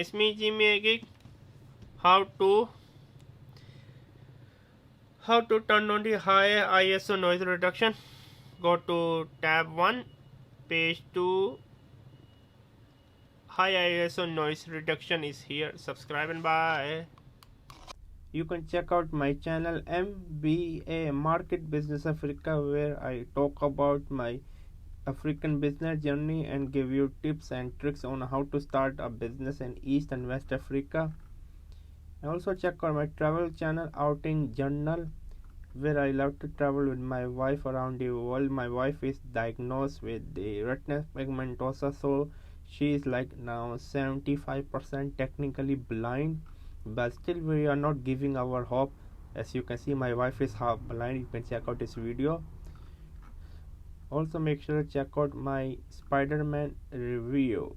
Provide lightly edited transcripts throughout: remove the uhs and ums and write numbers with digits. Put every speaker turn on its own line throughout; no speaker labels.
It's me, Jimmy Geek. How to turn on the high ISO noise reduction? Go to tab 1, page 2. High ISO noise reduction is here. Subscribe and bye. You can check out my channel MBA Market Business Africa, where I talk about my African business journey and give you tips and tricks on how to start a business in East and West Africa. And also check out my travel channel Outing Journal, where I love to travel with my wife around the world. My wife is diagnosed with the retinal pigmentosa, so she is like now 75% technically blind, but still we are not giving our hope. As you can see, my wife is half blind. You can check out this video. Also make sure to check out my Spider-Man review.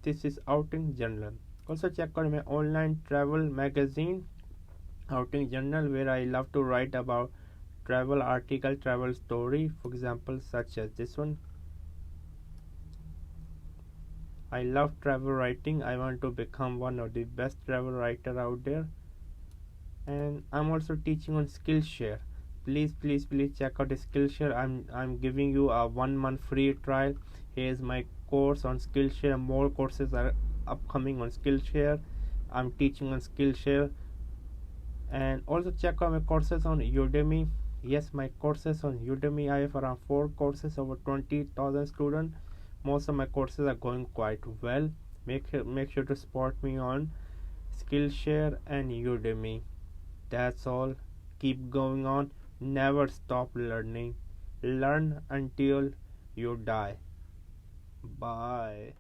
This is Outing Journal. Also check out my online travel magazine Outing Journal, where I love to write about travel article, travel story, for example such as this one. I love travel writing. I want to become one of the best travel writer out there. And I'm also teaching on Skillshare. Please check out Skillshare. I'm giving you a 1 month free trial. Here's my course on Skillshare. More courses are upcoming on Skillshare. I'm teaching on Skillshare. And also check out my courses on Udemy. Yes, my courses on Udemy, I have around 4 courses, over 20,000 students. Most of my courses are going quite well. Make sure to support me on Skillshare and Udemy. That's all. Keep going on. Never stop learning. Learn until you die. Bye.